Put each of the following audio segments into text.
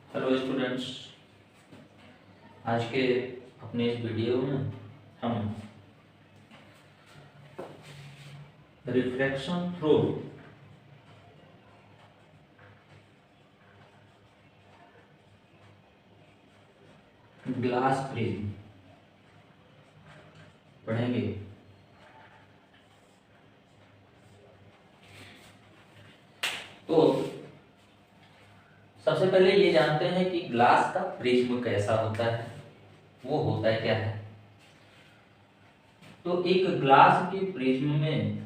Hello students, आज के अपने इस वीडियो में हम रिफ्रैक्शन थ्रू ग्लास प्रिज्म पढ़ेंगे। तो सबसे पहले ये जानते हैं कि ग्लास का प्रिज्म कैसा होता है, वो होता है क्या है। तो एक ग्लास के प्रिज्म में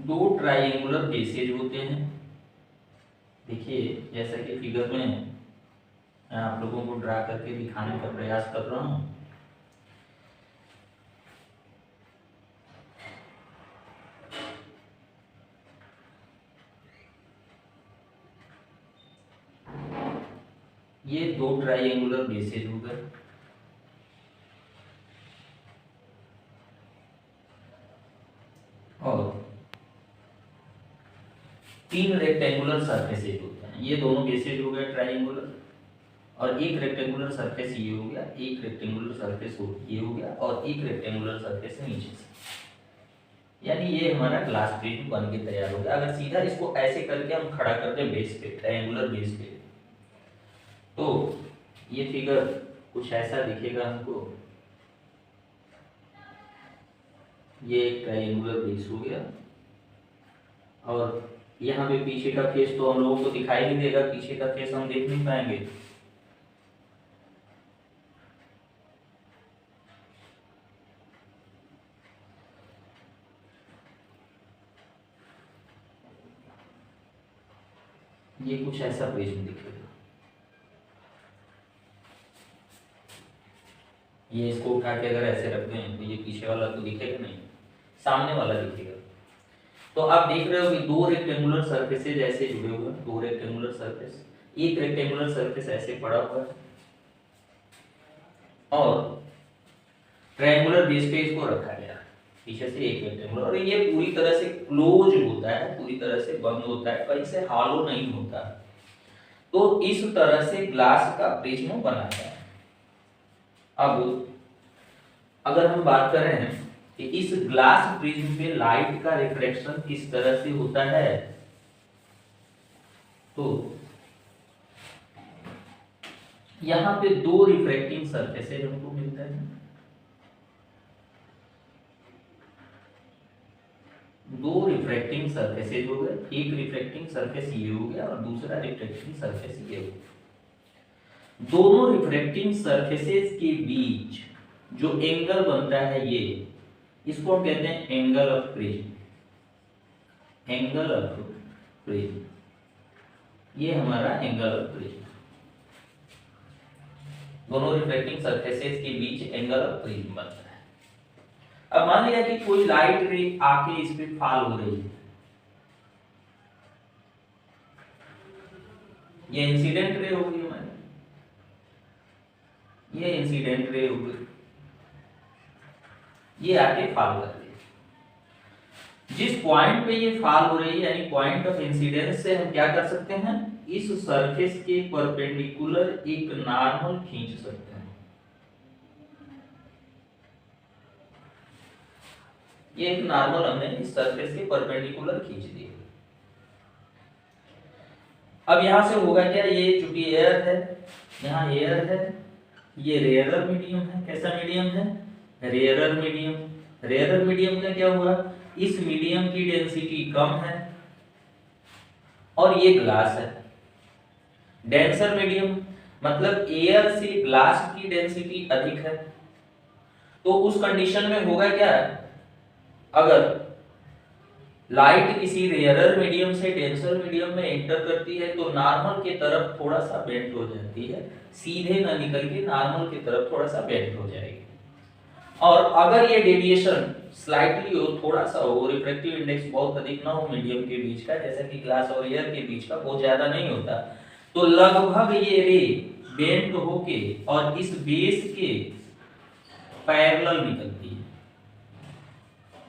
दो ट्रायंगुलर बेसेज होते हैं। देखिए, जैसा कि फिगर में मैं आप लोगों को ड्रा करके दिखाने का प्रयास कर रहा हूं। ये दो ट्रायंगुलर बेसेज हो गए और तीन रेक्टेंगुलर सरफेसेज होते हैं। ये दोनों बेसेज हो गए ट्रायंगुलर, और एक रेक्टेंगुलर सरफेस ये हो गया, एक रेक्टेंगुलर सरफेस ये हो गया, और एक रेक्टेंगुलर सरफेस नीचे से। यानी ये हमारा ग्लास प्रिज्म बन के तैयार हो गया। अगर सीधा इसको ऐसे करके हम खड़ा कर दें बेस पे, ट्रायंगुलर बेस पे, तो ये फिगर कुछ ऐसा दिखेगा हमको। ये एक ट्रायंगुलर बेस हो गया, और यहाँ पे पीछे का फेस तो हम लोगों को दिखाई नहीं देगा, पीछे का फेस हम देख नहीं पाएंगे। ये कुछ ऐसा प्रिज्म दिखेगा। ये इसको उठा के अगर ऐसे रख दें तो ये पीछे वाला तो दिखेगा नहीं, सामने वाला दिखेगा। तो आप देख रहे हो कि दो रेक्टेंगुलर सरफेसेज ऐसे जुड़े हुए हैं, दो रेक्टेंगुलर सरफेस, एक रेक्टेंगुलर सरफेस ऐसे पड़ा हुआ है और ट्रायंगुलर बेस पे इसको रखा गया पीछे से एक रेक्टेंगुलर, और ये पूरी तरह से क्लोज होता है, पूरी तरह से बंद होता है, कहीं से हॉलो नहीं होता। तो इस तरह से ग्लास का प्रिज्म बनाता है। अब अगर हम बात करें कि इस ग्लास प्रिज्म पे लाइट का रिफ्लेक्शन किस तरह से होता है, तो यहां पे दो रिफ्रैक्टिंग सरफेसेज हमको मिलते हैं। दो रिफ्रैक्टिंग सरफेसेज हो गए, एक रिफ्रैक्टिंग सरफेस ये हो गया और दूसरा रिफ्रैक्टिंग सरफेस ये हो गया। दोनों रिफ्रैक्टिंग सरफेसेज के बीच जो एंगल बनता है, ये इसको हम कहते हैं angle of prism. Angle of prism, ये हमारा एंगल ऑफ प्रिज्म। दोनों रिफ्लेक्टिंग सरफेसेस के बीच एंगल ऑफ प्रिज्म बनता है। अब मान लिया कि कोई लाइट रे आके इस पे फॉल हो रही है, ये इंसिडेंट रे हो गई हमारी, ये इंसिडेंट रे हो गई, ये आके फॉल कर रही है। जिस पॉइंट पे ये फॉल हो रही है, यानी पॉइंट ऑफ इंसिडेंस से हम क्या कर सकते हैं, इस सरफेस के परपेंडिकुलर एक नॉर्मल खींच सकते हैं। ये एक नॉर्मल हमने इस सरफेस के परपेंडिकुलर खींच दिया। अब यहां से होगा क्या, ये चूंकि एयर है, यहाँ एयर है, ये रेयरर मीडियम है। कैसा मीडियम है, रेयरर मीडियम। रेयरर मीडियम का क्या हुआ, इस मीडियम की डेंसिटी कम है और ये ग्लास है। डेंसर मीडियम मतलब एयर से ग्लास की डेंसिटी अधिक है। तो उस कंडीशन में होगा क्या, अगर लाइट किसी रेयरर मीडियम से डेंसर मीडियम में एंटर करती है तो नॉर्मल की तरफ थोड़ा सा बेंड हो जाती है, सीधे ना निकल के नॉर्मल की तरफ थोड़ा सा बेंड हो जाएगी। और अगर ये डेविएशन स्लाइटली हो, थोड़ा सा हो, रिफ्रैक्टिव इंडेक्स बहुत अधिक ना हो मीडियम के बीच का, जैसा कि ग्लास और एयर के बीच का बहुत ज्यादा नहीं होता, तो लगभग ये रे बेंड होके और इस बेस के पैरेलल निकलती है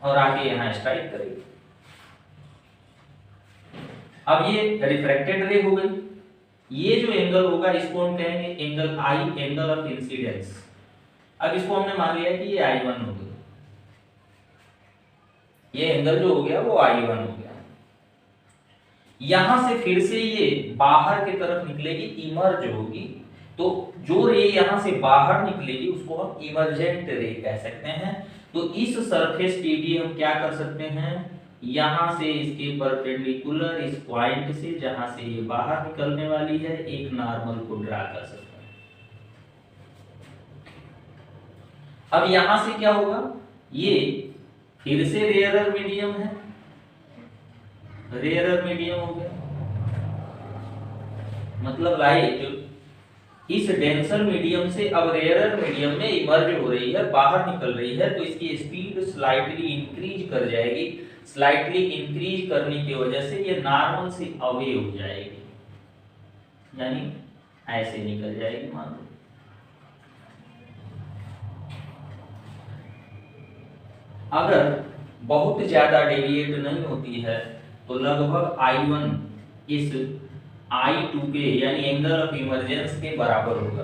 और आके यहां स्ट्राइक करेगी। अब ये रिफ्रैक्टेड रे हो गई, ये जो एंगल होगा इसको हम कहेंगे angle I, angle of incidence. अब इसको हमने मान लिया कि ये I1 हो गया, ये एंगल जो हो गया वो I1 हो गया। यहां से फिर से ये बाहर की तरफ निकलेगी, इमर्ज होगी, तो जो रे यहां से बाहर निकलेगी उसको हम इमर्जेंट रे कह सकते हैं। तो इस सरफेस पे भी हम क्या कर सकते हैं, यहां से इसके परपेंडिकुलर इस पॉइंट से जहां से ये बाहर निकलने वाली है एक नॉर्मल को ड्रा कर सकते हैं। अब यहां से क्या होगा, ये फिर से रेयरर मीडियम है, रेयरर मीडियम हो गया, मतलब लाइट इस डेंसर मीडियम से अब रेयरर मीडियम में इमर्ज हो रही है, बाहर निकल रही है, तो इसकी स्पीड स्लाइटली इंक्रीज कर जाएगी। स्लाइटली इंक्रीज करने की वजह से ये नॉर्मल से अवे हो जाएगी, यानी ऐसे निकल जाएगी मान लो। अगर बहुत ज्यादा डेविएट नहीं होती है तो लगभग I1 इस I2 के यानी एंगल ऑफ इमर्जेंस के बराबर होगा।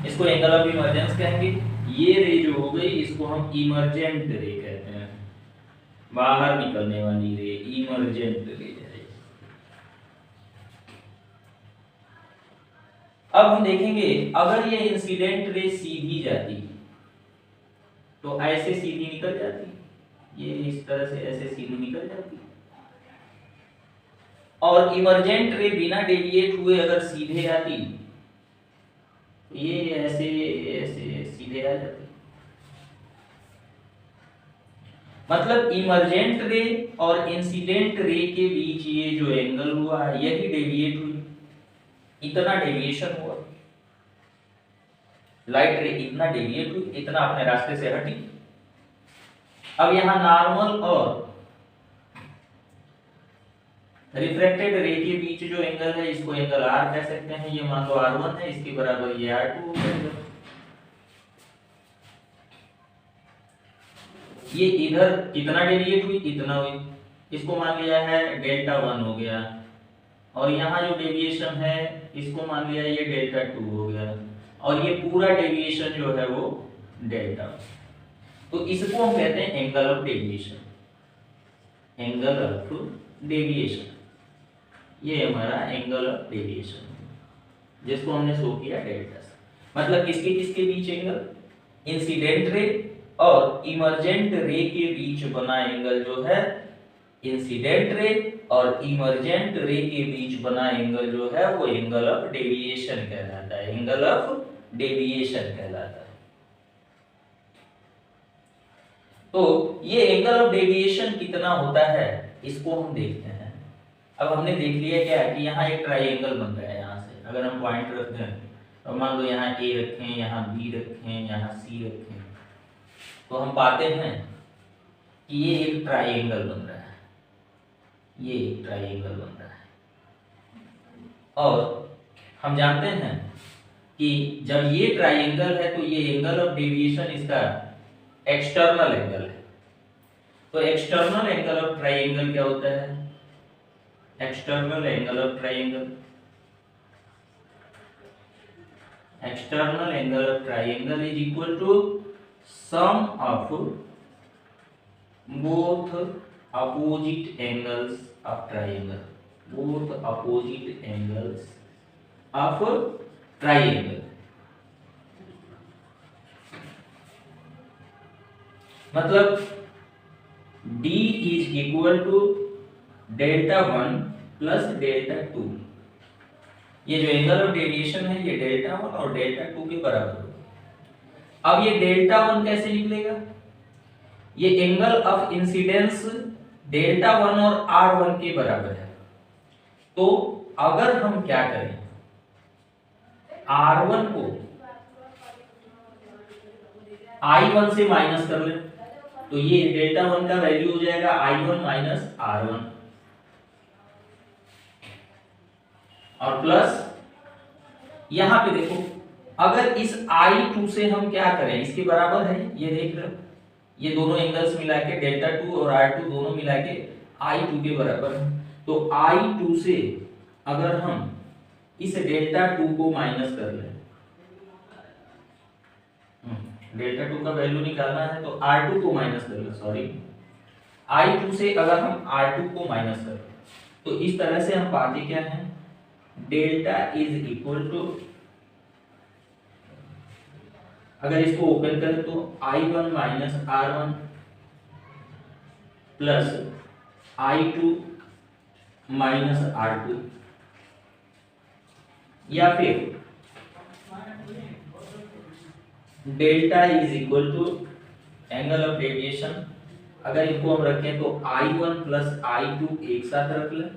इसको एंगल ऑफ इमर्जेंस कहेंगे। ये रे जो हो गई इसको हम इमर्जेंट रे कहते हैं, बाहर निकलने वाली रे, इमर्जेंट रे है। अब हम देखेंगे अगर ये इंसिडेंट रे सीधी जाती तो ऐसे सीधी निकल जाती, ये इस तरह से ऐसे सीधी निकल जाती, और इमर्जेंट रे बिना डेविएट हुए अगर सीधे आती तो ये ऐसे ऐसे सीधे आ जाती। मतलब इमर्जेंट रे और इंसिडेंट रे के बीच ये जो एंगल हुआ यही डेविएट हुई, इतना डेविएशन हुआ, लाइट रे इतना डेविएट हुई, इतना अपने रास्ते से हटी। अब यहां नॉर्मल और रिफ्रैक्टेड रे के बीच जो एंगल है इसको एंगल R कह सकते हैं। ये मान लो R1 है, इसके बराबर ये R2 हो जाएगा। ये इधर कितना डेविएट हुई, इतना हुई, इसको मान लिया है डेल्टा 1 हो गया, और यहाँ जो डेविएशन है इसको मान लिया ये डेल्टा 2 हो गया, और ये पूरा डेविएशन जो है वो डेल्टा। तो इसको हम कहते हैं angle of deviation, angle of deviation. ये हमारा एंगल ऑफ डेविएशन जिसको हमने शो किया डेल्टा से। मतलब किसके किसके बीच एंगल, इंसिडेंट रे और इमर्जेंट रे के बीच बना एंगल जो है, इंसिडेंट रे और इमर्जेंट रे के बीच बना एंगल जो है वो एंगल ऑफ डेविएशन कहलाता है, एंगल ऑफ डेविएशन कहलाता है। तो ये एंगल ऑफ डेविएशन कितना होता है इसको हम देखते हैं। अब हमने देख लिया क्या कि यहाँ एक ट्राइंगल बन रहा है, यहाँ से अगर हम पॉइंट रख दें तो मान लो यहाँ A रखें, यहाँ B रखें, यहाँ C रखें, तो हम पाते हैं कि ये एक ट्राइंगल बन रहा है, ये एक ट्राइंगल बन रहा है। और हम जानते हैं कि जब ये ट्राइंगल है तो ये एंगल ऑफ डेविएशन इसका एक्सटर्नल एंगल है। तो एक्सटर्नल एंगल ऑफ ट्राइंगल क्या होता है, external angle of triangle, external angle of triangle is equal to sum of both opposite angles of triangle, both opposite angles of triangle. मतलब D is equal to delta 1 plus delta 2। ये जो angle of deviation है ये delta 1 और delta 2 के बराबर होगा। अब ये डेल्टा 1 कैसे निकलेगा, ये एंगल ऑफ इंसिडेंस डेल्टा 1 और R1 के बराबर है। तो अगर हम क्या करें, R1 को I1 से माइनस कर लें तो ये डेल्टा 1 का वैल्यू हो जाएगा I1 माइनस R1, और प्लस यहां पे देखो अगर इस I2 से हम क्या करें, इसके बराबर है, ये देख रहे हो ये दोनों एंगल्स मिला के डेल्टा 2 और R2 दोनों मिला के I2 के बराबर है। तो I2 से अगर हम इस डेल्टा 2 को माइनस कर लें। डेल्टा 2 का वैल्यू निकालना है तो R2 को माइनस कर लें, सॉरी I2 से अगर हम R2 को माइनस करें तो इस तरह से हम पाते क्या है, डेल्टा इज इक्वल टू, अगर इसको ओपन करें तो I1 minus R1 plus I2 minus R2, या फिर delta is equal to angle of deviation, अगर इनको हम रखें तो I1 प्लस I2 एक साथ रख लें,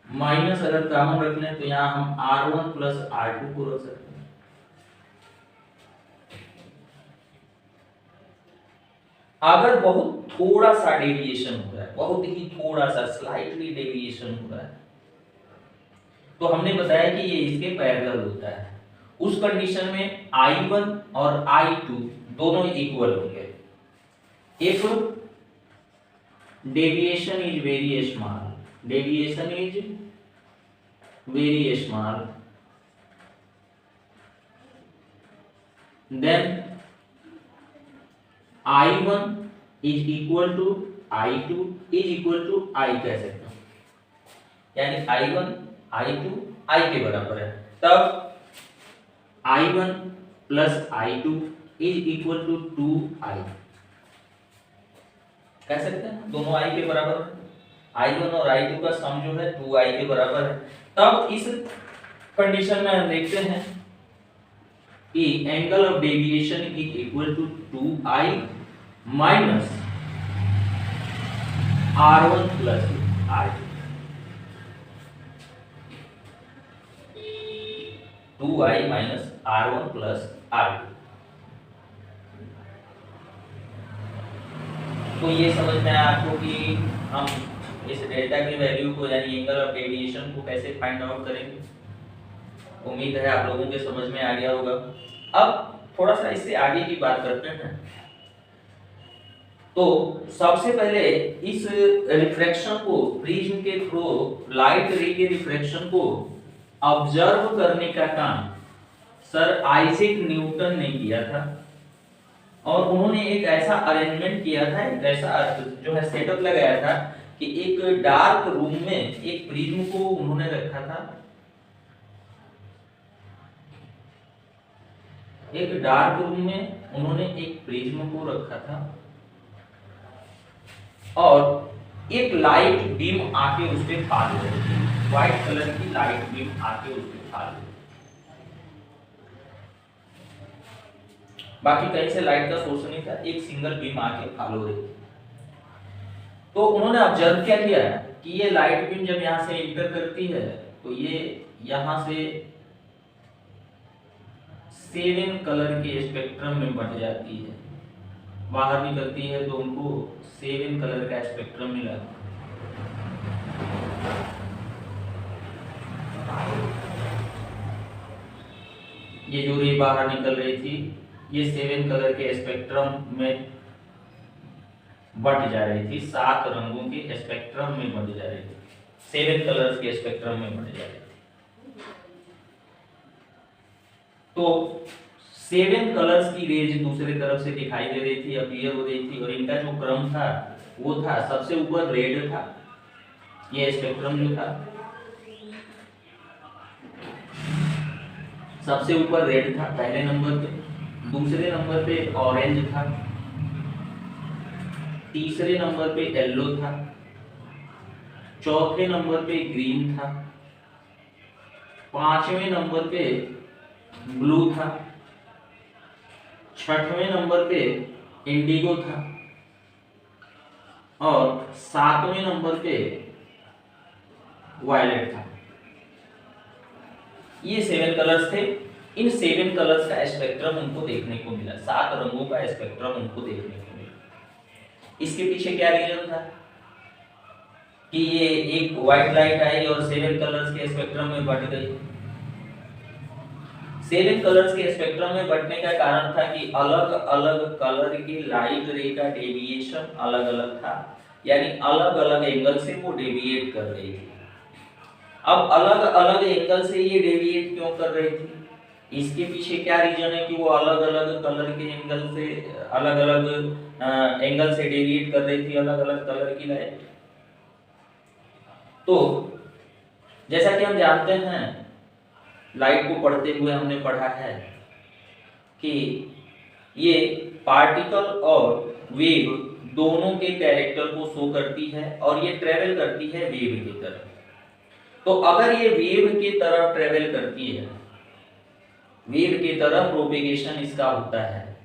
माइनस अगर कॉमन रख लें तो यहाँ हम R1 प्लस R2 को रख सकते हैं। अगर बहुत थोड़ा सा डेविएशन हो रहा है, बहुत ही थोड़ा सा स्लाइटली डेविएशन हो रहा है, तो हमने बताया कि ये इसके पैरेलल होता है। उस कंडीशन में I1 और I2 दोनों इक्वल होंगे। If deviation is very small, deviation is very small, then I1 is equal to I2 is equal to I कह सकते हैं, यानी I1 I2 I के बराबर है, तब I1 plus I2 is equal to 2I कह सकते हैं, दोनों I के बराबर है। I1 और I2 का सम जो है 2I के बराबर है। तब इस कंडीशन में हम देखते हैं कि angle of deviation is equal to 2I minus R1 plus R2, 2I minus R1 plus R2। तो ये समझ में आया आपको कि हम इस डेल्टा की वैल्यू को यानी एंगल ऑफ डेविएशन को कैसे फाइंड आउट करेंगे। उम्मीद है आप लोगों के समझ में आ गया होगा। अब थोड़ा सा इससे आगे की बात करते हैं। तो सबसे पहले इस रिफ्रैक्शन को, प्रिज्म के थ्रू लाइट रे के रिफ्रैक्शन को ऑब्जर्व करने का काम सर आइजैक न्यूटन ने किया था, और उन्होंने एक ऐसा अरेंजमेंट किया था, एक ऐसा जो है सेटअप लगाया था कि एक डार्क रूम में एक प्रिज्म को उन्होंने रखा था, एक डार्क रूम में उन्होंने एक प्रिज्म को रखा था, और एक लाइट बीम आके उस पे फाल रही थी, व्हाइट कलर की लाइट बीम आके उस पे फाल रही थी। बाकी कहीं से लाइट का सोर्स नहीं था, एक सिंगल बीम आके फॉलो हो रही थी। तो उन्होंने ऑब्जर्व क्या किया कि ये लाइट बीम जब यहां से इंटर करती है तो ये यहां से 7 कलर के स्पेक्ट्रम में बट जाती है, बाहर निकलती है तो उनको 7 कलर का स्पेक्ट्रम मिला। ये जो रे बाहर निकल रही थी ये 7 कलर के स्पेक्ट्रम में बट जा रही थी, 7 रंगों के स्पेक्ट्रम में बट जा रही थी, 7 कलर्स के स्पेक्ट्रम में बट जा रही थी। तो 7 कलर्स की रेज दूसरे तरफ से दिखाई दे रही थी, अपीयर हो रही थी, और इनका जो क्रम था वो था सबसे ऊपर रेड था, ये स्पेक्ट्रम जो था सबसे ऊपर रेड था पहले नंबर पे, दूसरे नंबर पे ऑरेंज था, तीसरे नंबर पे येलो था, चौथे नंबर पे ग्रीन था, पांचवें नंबर पे ब्लू था, छठवें नंबर पे इंडिगो था, और 7वें नंबर पे वायलेट था। ये 7 कलर्स थे। इन 7 कलर्स का स्पेक्ट्रम उनको देखने को मिला, 7 रंगों का स्पेक्ट्रम उनको देखने को मिला। इसके पीछे क्या रीजन था कि ये एक व्हाइट लाइट आई और 7 कलर्स के स्पेक्ट्रम में बट गई। 7 कलर्स के स्पेक्ट्रम में बटने का कारण था कि अलग अलग कलर की लाइट रे का डेविएशन अलग अलग था, यानी अलग अलग एंगल से वो डेविएट कर रही थी। अब अलग अलग एंगल से ये डेविएट क्यों कर रही थी, इसके पीछे क्या रीजन है कि वो अलग अलग कलर के एंगल से अलग अलग एंगल से डेविएट कर रही थी, अलग अलग कलर की लाइट। तो जैसा कि हम जानते हैं, लाइट को पढ़ते हुए हमने पढ़ा है कि ये पार्टिकल और वेव दोनों के कैरेक्टर को शो करती है और ये ट्रेवल करती है वेव की तरफ। तो अगर ये वेव की तरफ ट्रेवल करती है, वेव की तरफ प्रोपेगेशन इसका होता है,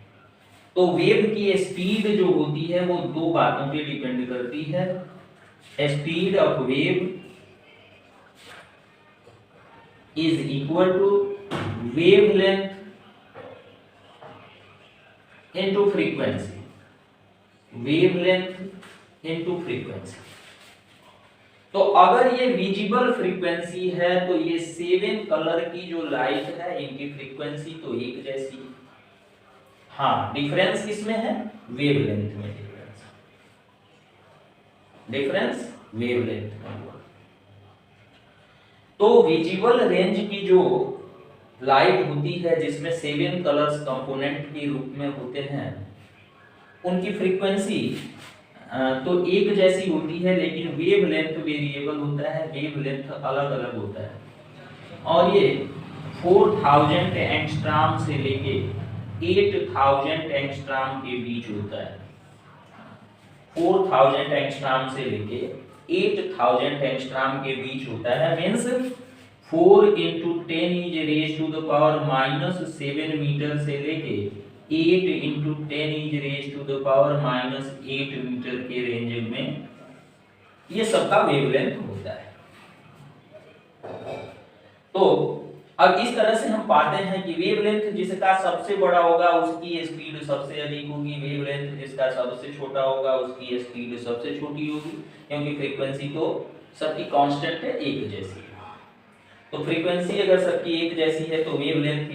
तो वेव की स्पीड जो होती है वो दो बातों पे डिपेंड करती है। Speed of wave is equal to wavelength into frequency, wavelength into frequency। तो अगर ये विजिबल फ्रीक्वेंसी है तो ये 7 कलर की जो लाइट है इनकी फ्रीक्वेंसी तो एक जैसी है। हाँ, डिफरेंस किसमें है, वेवलेंथ में डिफरेंस वेवलेंथ में। तो विजिबल रेंज की जो लाइट होती है जिसमें 7 कलर्स कंपोनेंट के रूप में होते हैं, उनकी फ्रीक्वेंसी तो एक जैसी होती है, लेकिन वेवलेंथ वेरिएबल होता है, वेवलेंथ अलग अलग होता है। और ये 4000 एंगस्ट्रॉम से लेके 8000 एंगस्ट्रॉम के बीच होता है। 4000 एंगस्ट्रॉम से लेके 8000 एंगस्ट्रॉम के बीच होता है। मींस 4 × 10⁻⁻7 मीटर से लेके 8 × 10⁻⁸ मीटर के रेंज में ये सबका वेवलेंथ होता है। तो अब इस तरह से हम पाते हैं कि वेवलेंथ जिसका सबसे बड़ा होगा उसकी स्पीड सबसे अधिक होगी, वेवलेंथ जिसका सबसे छोटा होगा उसकी स्पीड सबसे छोटी होगी, क्योंकि फ्रीक्वेंसी तो सबकी कांस्टेंट है, एक जैसी है। तो फ्रीक्वेंसी अगर सबकी एक जैसी है तो वेवलेंथ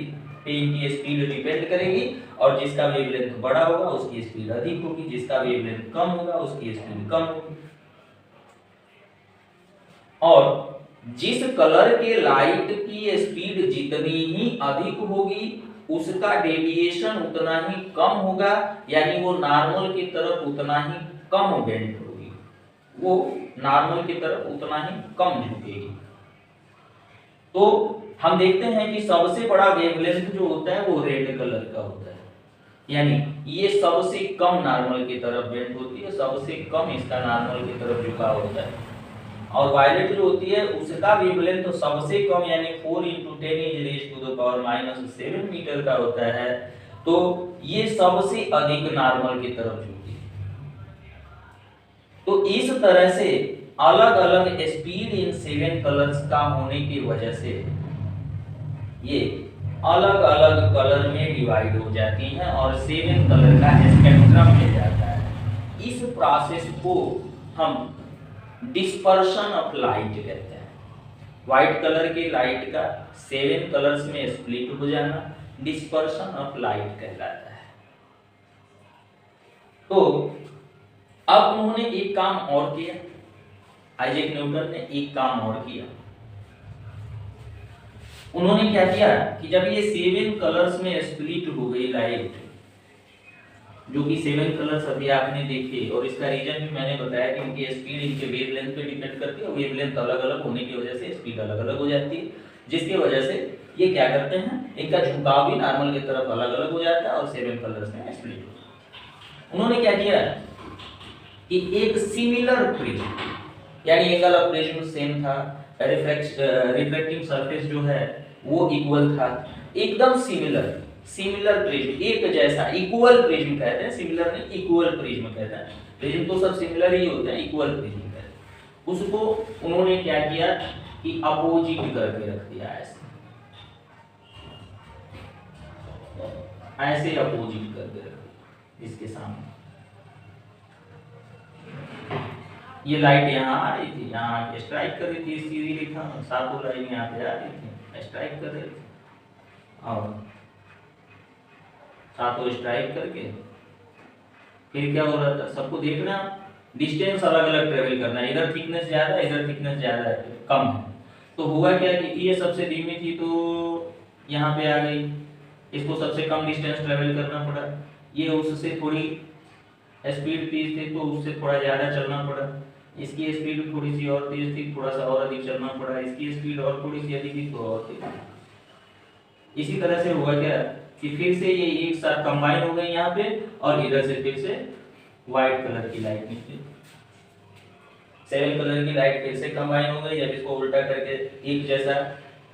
पे इनकी स्पीड डिपेंड करेगी, और जिसका वेवलेंथ बड़ा होगा उसकी स्पीड अधिक होगी, जिसका वेवलेंथ कम होगा उसकी स्पीड कम होगी। और जिस कलर के लाइट की स्पीड जितनी ही अधिक होगी उसका डेविएशन उतना ही कम होगा, यानी वो नॉर्मल की तरफ उतना ही कम बेंड होगी, वो नॉर्मल की तरफ उतना ही कम झुकेगी। तो हम देखते हैं कि सबसे बड़ा वेवलेंथ जो होता है वो रेड कलर का होता है, यानी ये सबसे कम नॉर्मल की तरफ बेंड होती है, सबसे कम इसका नॉर्मल की तरफ झुकाव होता है। और वायलेट जो होती है उसका वेवलेंथ तो सबसे कम यानी 4 × 10⁻⁷ मीटर का होता है, तो ये सबसे अधिक नॉर्मल की तरफ झुकती है। तो इस तरह से अलग अलग स्पीड इन 7 कलर्स का होने की वजह से ये अलग अलग कलर में डिवाइड हो जाती हैं और 7 कलर का स्पेक्ट्रम मिल जाता है। इस प्रोसेस को हम डिस्पर्शन ऑफ लाइट कहते हैं। व्हाइट कलर की लाइट का 7 कलर्स में स्प्लिट हो जाना डिस्पर्शन ऑफ लाइट कहलाता है। तो अब उन्होंने एक काम और किया, आइजैक न्यूटन ने एक काम और किया। उन्होंने क्या किया कि जब ये 7 कलर्स में स्प्लिट हो गई लाइट, जो कि 7 कलर्स अभी आपने देखे, और इसका रीजन भी मैंने बताया कि इनकी स्पीड इनके वेवलेंथ पे डिपेंड करती है, वेवलेंथ अलग अलग होने की वजह से स्पीड अलग अलग हो जाती है, जिसकी वजह से ये क्या करते हैं, इनका झुकाव भी नॉर्मल की तरफ अलग अलग हो जाता है और 7 कलर्स में स्प्लिट हो जाता है। उन्होंने क्या किया कि एक सिमिलर प्रिज्म, यानी एंगल ऑफ प्रिज्म सेम था, रिफ्रैक्टिंग सरफेस जो है वो इक्वल था, एकदम सिमिलर प्रिज्म, एक जैसा, इक्वल प्रिज्म कहते हैं, सिमिलर नहीं इक्वल प्रिज्म कहते हैं। प्रिज्म तो सब सिमिलर ही होते हैं, इक्वल प्रिज्म कहते हैं। उसको उन्होंने क्या किया कि अपोजिट करके रख दिया, ऐसे अपोजिट करके रख दिया इसके सामने। ये लाइट यहाँ आ रही थी, यहाँ स्ट्राइक कर रही थी, सीधी रेखा सातों लाइन यहाँ पे आ रही थी, स्ट्राइक कर रही थी, और सातों स्ट्राइक करके फिर क्या हो रहा था, सबको देखना, डिस्टेंस अलग अलग ट्रेवल करना, इधर थिकनेस ज्यादा, इधर थिकनेस ज्यादा कम है, तो हुआ क्या कि ये सबसे धीमी थी तो यहाँ पे आ गई, इसको सबसे कम डिस्टेंस ट्रेवल करना पड़ा, ये उससे थोड़ी स्पीड तेज थी तो उससे थोड़ा ज़्यादा चलना पड़ा, इसकी स्पीड थोड़ी सी और तेज थी, थोड़ा सा और अधिक चलना पड़ा, इसकी स्पीड और थोड़ी सी अधिक थी तो और तेज। इसी तरह से हुआ क्या कि फिर से ये एक साथ कंबाइन हो गए यहाँ पे और इधर से फिर से व्हाइट कलर की लाइट निकली, 7 कलर की लाइट फिर से कंबाइन हो गई। जब इसको उल्टा करके एक जैसा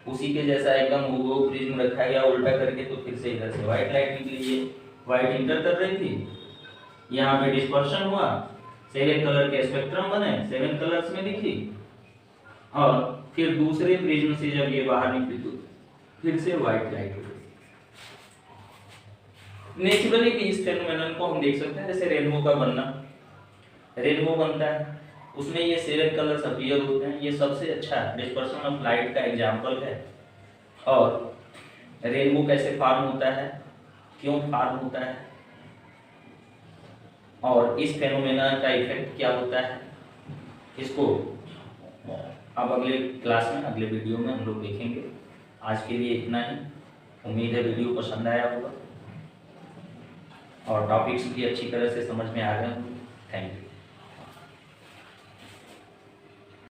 उसी के जैसा एकदम वो प्रिज्म रखा गया उल्टा करके तो फिर से इधर से व्हाइट लाइट निकली, ये व्हाइट इंटर कर रही थी, यहाँ पे डिस्पर्शन हुआ, 7 कलर के स्पेक्ट्रम बने, 7 कलर्स में दिखी, और फिर दूसरे प्रिज्म से जब ये बाहर निकली तो फिर से व्हाइट लाइट हो गई। नेचुरली भी इस फेनोमेनन को हम देख सकते हैं, जैसे रेनबो का बनना, रेनबो बनता है उसमें ये 7 कलर्स अपीयर होते हैं, ये सबसे अच्छा डिस्पर्शन ऑफ लाइट का एग्जांपल है। और रेनबो कैसे फॉर्म होता है, क्यों फॉर्म होता है, और इस फेनोमेना का इफेक्ट क्या होता है, इसको अब अगले क्लास में अगले वीडियो में हम लोग देखेंगे। आज के लिए इतना ही, उम्मीद है वीडियो पसंद आया होगा और टॉपिक्स भी अच्छी तरह से समझ में आ गए होंगे। Thank you.